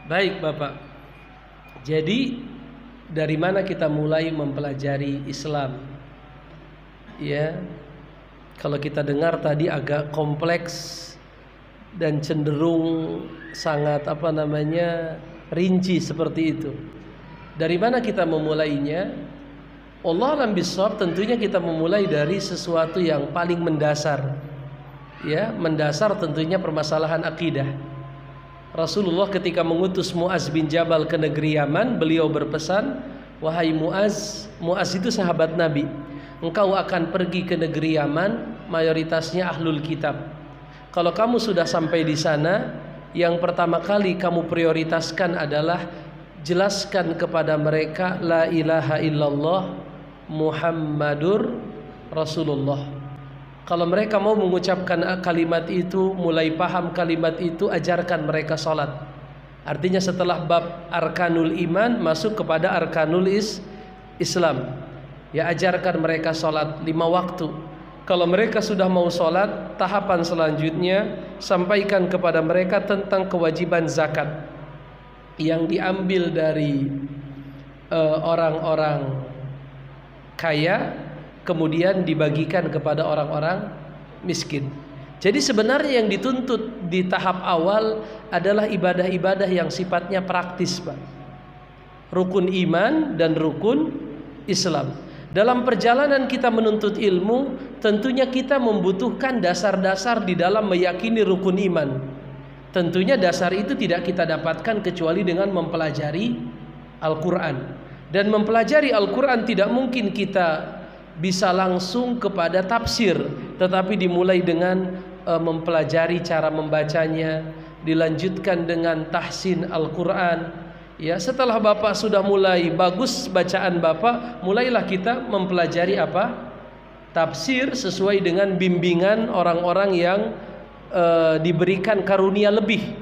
Baik Bapak. Jadi dari mana kita mulai mempelajari Islam? Ya, kalau kita dengar tadi agak kompleks dan cenderung sangat rinci seperti itu. Dari mana kita memulainya? Allah alam bisawab, tentunya kita memulai dari sesuatu yang paling mendasar. Ya, mendasar tentunya permasalahan akidah. Rasulullah ketika mengutus Muaz bin Jabal ke negeri Yaman, beliau berpesan, "Wahai Muaz, Muaz itu sahabat Nabi. Engkau akan pergi ke negeri Yaman, mayoritasnya ahlul kitab. Kalau kamu sudah sampai di sana, yang pertama kali kamu prioritaskan adalah jelaskan kepada mereka la ilaha illallah Muhammadur Rasulullah. Kalau mereka mau mengucapkan kalimat itu, mulai paham kalimat itu, ajarkan mereka sholat." Artinya setelah bab arkanul iman masuk kepada arkanul Islam. Ya, ajarkan mereka sholat 5 waktu. Kalau mereka sudah mau sholat, tahapan selanjutnya sampaikan kepada mereka tentang kewajiban zakat yang diambil dari orang-orang kaya, kemudian dibagikan kepada orang-orang miskin. Jadi sebenarnya yang dituntut di tahap awal adalah ibadah-ibadah yang sifatnya praktis, Pak. Rukun iman dan rukun Islam. Dalam perjalanan kita menuntut ilmu, tentunya kita membutuhkan dasar-dasar di dalam meyakini rukun iman. Tentunya dasar itu tidak kita dapatkan kecuali dengan mempelajari Al-Quran. Dan mempelajari Al-Quran tidak mungkin kita bisa langsung kepada tafsir, tetapi dimulai dengan mempelajari cara membacanya, dilanjutkan dengan tahsin Al-Quran. Ya, setelah Bapak sudah mulai bagus bacaan Bapak, mulailah kita mempelajari tafsir sesuai dengan bimbingan orang-orang yang diberikan karunia lebih.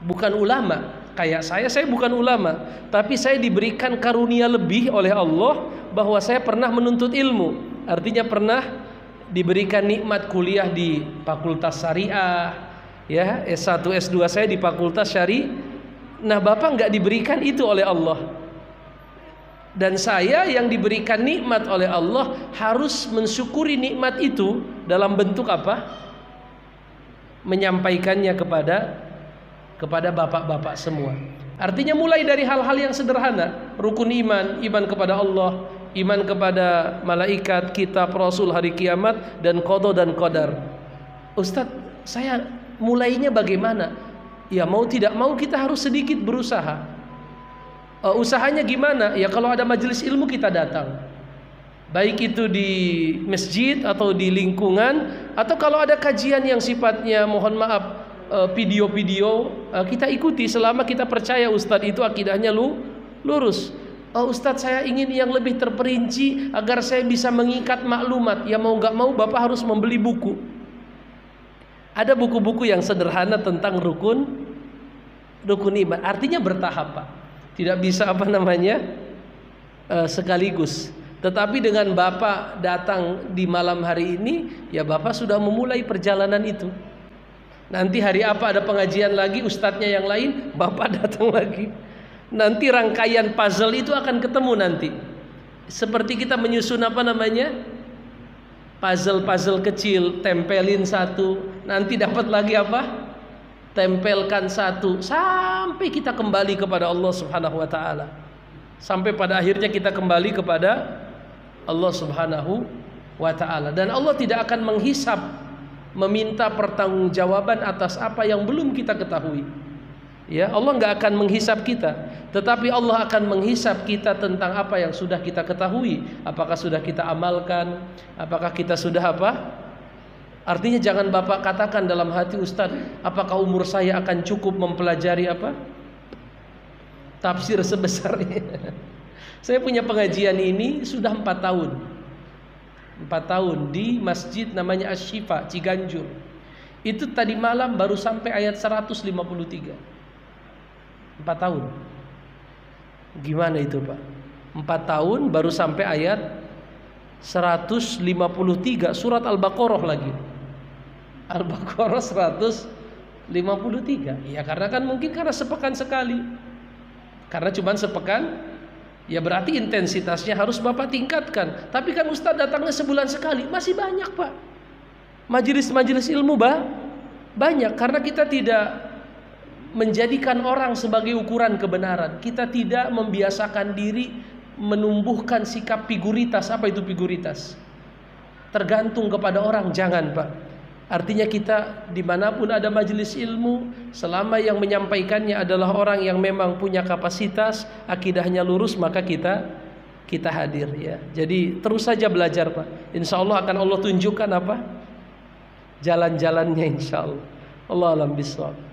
Bukan ulama. Kayak saya bukan ulama, tapi saya diberikan karunia lebih oleh Allah bahwa saya pernah menuntut ilmu. Artinya pernah diberikan nikmat kuliah di Fakultas Syariah, ya, S1, S2 saya di Fakultas Syariah. Nah, Bapak nggak diberikan itu oleh Allah. Dan saya yang diberikan nikmat oleh Allah harus mensyukuri nikmat itu dalam bentuk apa? Menyampaikannya kepada bapak-bapak semua. Artinya mulai dari hal-hal yang sederhana, rukun iman, iman kepada Allah, iman kepada malaikat, kitab, rasul, hari kiamat, dan qada dan qadar. Ustadz, saya mulainya bagaimana? Ya, mau tidak mau kita harus sedikit berusaha. Usahanya gimana? Ya, kalau ada majelis ilmu kita datang. Baik itu di masjid atau di lingkungan, atau kalau ada kajian yang sifatnya mohon maaf video-video, kita ikuti selama kita percaya ustadz itu akidahnya lurus. Ustadz, saya ingin yang lebih terperinci agar saya bisa mengikat maklumat. Ya, mau nggak mau Bapak harus membeli buku. Ada buku-buku yang sederhana tentang rukun iman. Artinya bertahap, Pak. Tidak bisa sekaligus. Tetapi dengan Bapak datang di malam hari ini, ya Bapak sudah memulai perjalanan itu. Nanti hari apa ada pengajian lagi, ustadznya yang lain, Bapak datang lagi. Nanti rangkaian puzzle itu akan ketemu nanti. Seperti kita menyusun puzzle-puzzle kecil, tempelin satu, nanti dapat lagi tempelkan satu, sampai kita kembali kepada Allah Subhanahu wa taala. Sampai pada akhirnya kita kembali kepada Allah Subhanahu wa taala, dan Allah tidak akan menghisap, meminta pertanggungjawaban atas apa yang belum kita ketahui. Ya, Allah nggak akan menghisap kita, tetapi Allah akan menghisap kita tentang apa yang sudah kita ketahui. Apakah sudah kita amalkan? Apakah kita sudah Artinya jangan Bapak katakan dalam hati, Ustadz, apakah umur saya akan cukup mempelajari tafsir sebesar ini? Saya punya pengajian ini sudah 4 tahun. 4 tahun di masjid namanya Asy-Syifa, Ciganjur. Itu tadi malam baru sampai ayat 153. 4 tahun. Gimana itu, Pak? 4 tahun baru sampai ayat 153, surat Al-Baqarah lagi. Al-Baqarah 153. 53. Ya karena kan mungkin karena sepekan sekali. Karena cuma sepekan, ya berarti intensitasnya harus Bapak tingkatkan. Tapi kan Ustadz datangnya sebulan sekali, masih banyak Pak. Majelis-majelis ilmu banyak. Karena kita tidak menjadikan orang sebagai ukuran kebenaran. Kita tidak membiasakan diri menumbuhkan sikap figuritas. Apa itu figuritas? Tergantung kepada orang, jangan Pak. Artinya kita dimanapun ada majelis ilmu, selama yang menyampaikannya adalah orang yang memang punya kapasitas, akidahnya lurus, maka kita hadir ya. Jadi terus saja belajar Pak. Insya Allah akan Allah tunjukkan apa? Jalan-jalannya insya Allah. Allah alam bisawab.